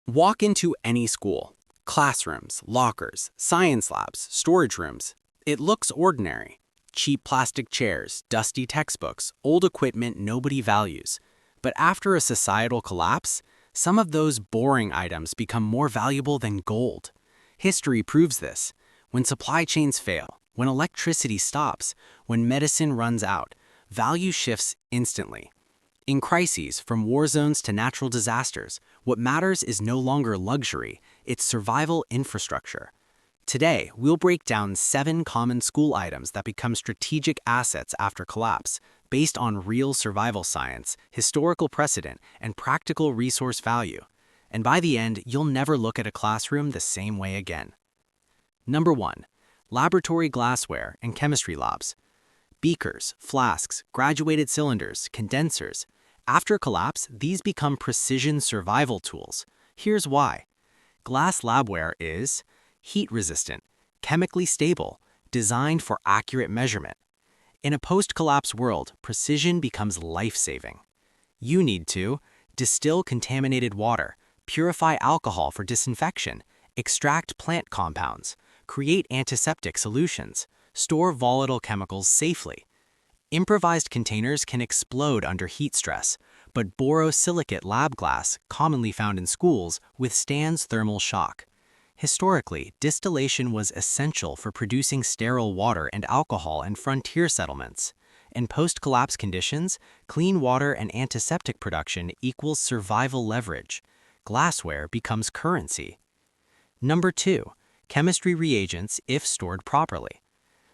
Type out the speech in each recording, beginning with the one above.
Walk into any school. Classrooms, lockers, science labs, storage rooms. It looks ordinary. Cheap plastic chairs, dusty textbooks, old equipment nobody values. But after a societal collapse, some of those boring items become more valuable than gold. History proves this. When supply chains fail, when electricity stops, when medicine runs out, value shifts instantly. In crises, from war zones to natural disasters, what matters is no longer luxury, it's survival infrastructure. Today, we'll break down 7 common school items that become strategic assets after collapse, based on real survival science, historical precedent, and practical resource value. And by the end, you'll never look at a classroom the same way again. Number 1. Laboratory glassware and chemistry labs. Beakers, flasks, graduated cylinders, condensers. After collapse, these become precision survival tools. Here's why. Glass labware is heat-resistant, chemically stable, designed for accurate measurement. In a post-collapse world, precision becomes life-saving. You need to distill contaminated water, purify alcohol for disinfection, extract plant compounds, create antiseptic solutions, store volatile chemicals safely. Improvised containers can explode under heat stress, but borosilicate lab glass, commonly found in schools, withstands thermal shock. Historically, distillation was essential for producing sterile water and alcohol in frontier settlements. In post-collapse conditions, clean water and antiseptic production equals survival leverage. Glassware becomes currency. Number 2. Chemistry reagents if stored properly.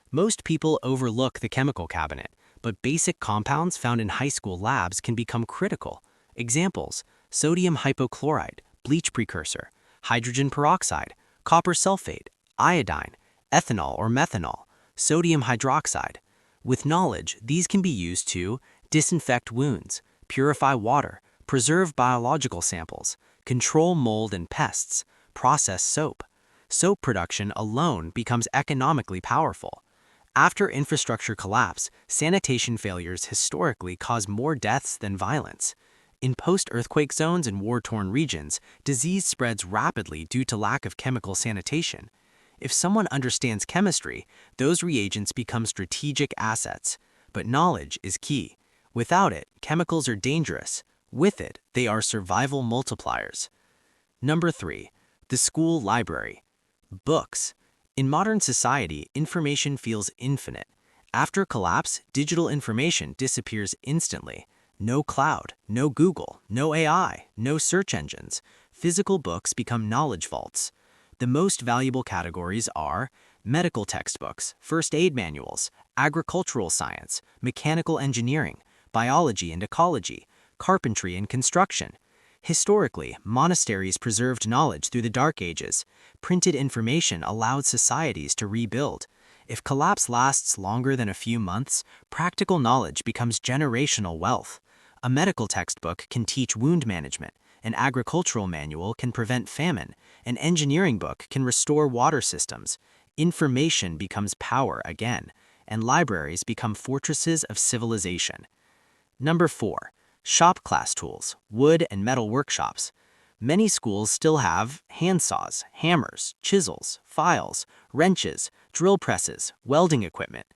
Most people overlook the chemical cabinet, but basic compounds found in high school labs can become critical. Examples: sodium hypochlorite, bleach precursor, hydrogen peroxide, copper sulfate, iodine, ethanol or methanol, sodium hydroxide. With knowledge, these can be used to disinfect wounds, purify water, preserve biological samples, control mold and pests, process soap. Soap production alone becomes economically powerful. After infrastructure collapse, sanitation failures historically cause more deaths than violence. In post-earthquake zones and war-torn regions, disease spreads rapidly due to lack of chemical sanitation. If someone understands chemistry, those reagents become strategic assets. But knowledge is key. Without it, chemicals are dangerous. With it, they are survival multipliers. Number 3. The school library. Books. In modern society, information feels infinite. After collapse, digital information disappears instantly. No cloud, no Google, no AI, no search engines. Physical books become knowledge vaults. The most valuable categories are medical textbooks, first aid manuals, agricultural science, mechanical engineering, biology and ecology, carpentry and construction. Historically, monasteries preserved knowledge through the Dark Ages. Printed information allowed societies to rebuild. If collapse lasts longer than a few months, practical knowledge becomes generational wealth. A medical textbook can teach wound management, an agricultural manual can prevent famine, an engineering book can restore water systems. Information becomes power again, and libraries become fortresses of civilization. Number 4. Shop class tools, wood and metal workshops. Many schools still have handsaws, hammers, chisels, files, wrenches, drill presses, welding equipment.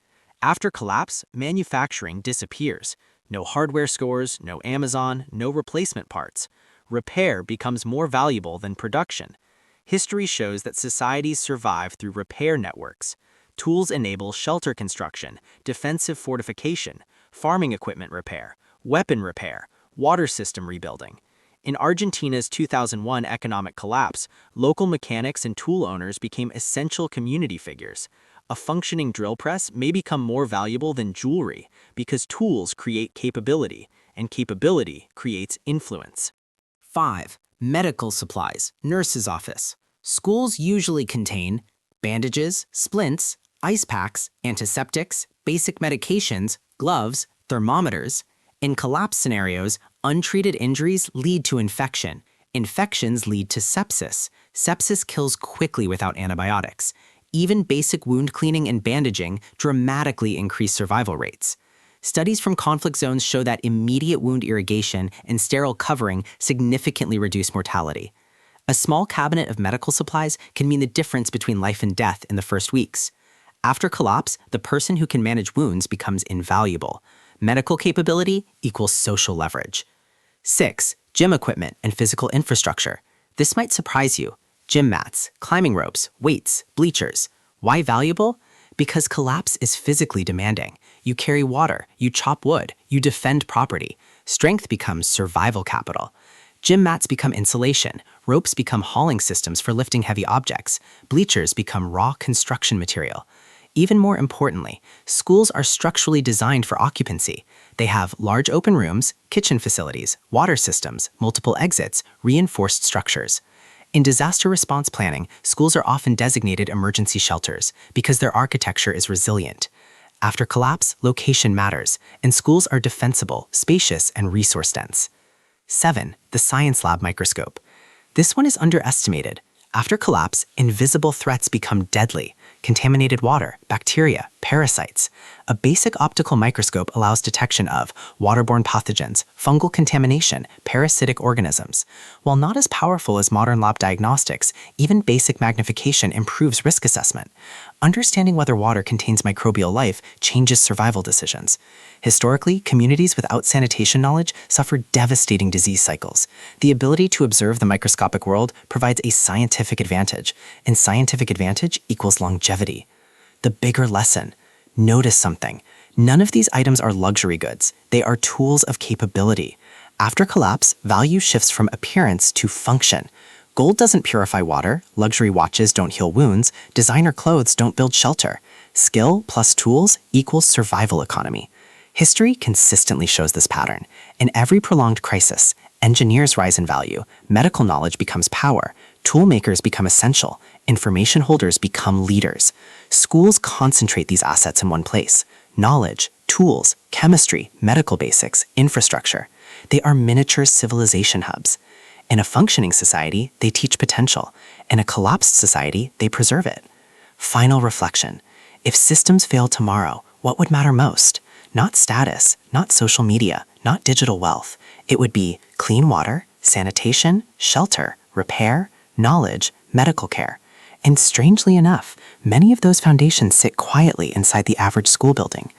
After collapse, manufacturing disappears. No hardware stores, no Amazon, no replacement parts. Repair becomes more valuable than production. History shows that societies survive through repair networks. Tools enable shelter construction, defensive fortification, farming equipment repair, weapon repair, water system rebuilding. In Argentina's 2001 economic collapse, local mechanics and tool owners became essential community figures. A functioning drill press may become more valuable than jewelry because tools create capability, and capability creates influence. 5. Medical supplies, nurse's office. Schools usually contain bandages, splints, ice packs, antiseptics, basic medications, gloves, thermometers. In collapse scenarios, untreated injuries lead to infection. Infections lead to sepsis. Sepsis kills quickly without antibiotics. Even basic wound cleaning and bandaging dramatically increase survival rates. Studies from conflict zones show that immediate wound irrigation and sterile covering significantly reduce mortality. A small cabinet of medical supplies can mean the difference between life and death in the first weeks. After collapse, the person who can manage wounds becomes invaluable. Medical capability equals social leverage. 6. Gym equipment and physical infrastructure. This might surprise you. Gym mats, climbing ropes, weights, bleachers. Why valuable? Because collapse is physically demanding. You carry water, you chop wood, you defend property. Strength becomes survival capital. Gym mats become insulation, ropes become hauling systems for lifting heavy objects, bleachers become raw construction material. Even more importantly, schools are structurally designed for occupancy. They have large open rooms, kitchen facilities, water systems, multiple exits, reinforced structures. In disaster response planning, schools are often designated emergency shelters because their architecture is resilient. After collapse, location matters, and schools are defensible, spacious, and resource-dense. 7. The science lab microscope. This one is underestimated. After collapse, invisible threats become deadly. Contaminated water, bacteria, parasites. A basic optical microscope allows detection of waterborne pathogens, fungal contamination, parasitic organisms. While not as powerful as modern lab diagnostics, even basic magnification improves risk assessment. Understanding whether water contains microbial life changes survival decisions. Historically, communities without sanitation knowledge suffer devastating disease cycles. The ability to observe the microscopic world provides a scientific advantage, and scientific advantage equals longevity. The bigger lesson: notice something. None of these items are luxury goods. They are tools of capability. After collapse, value shifts from appearance to function. Gold doesn't purify water, luxury watches don't heal wounds, designer clothes don't build shelter. Skill plus tools equals survival economy. History consistently shows this pattern. In every prolonged crisis, engineers rise in value, medical knowledge becomes power, tool makers become essential, information holders become leaders. Schools concentrate these assets in one place: knowledge, tools, chemistry, medical basics, infrastructure. They are miniature civilization hubs. In a functioning society, they teach potential. In a collapsed society, they preserve it. Final reflection: if systems fail tomorrow, what would matter most? Not status, not social media, not digital wealth. It would be clean water, sanitation, shelter, repair, knowledge, medical care. And strangely enough, many of those foundations sit quietly inside the average school building.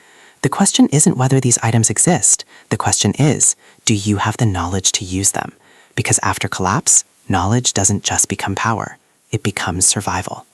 The question isn't whether these items exist. The question is, do you have the knowledge to use them? Because after collapse, knowledge doesn't just become power, it becomes survival.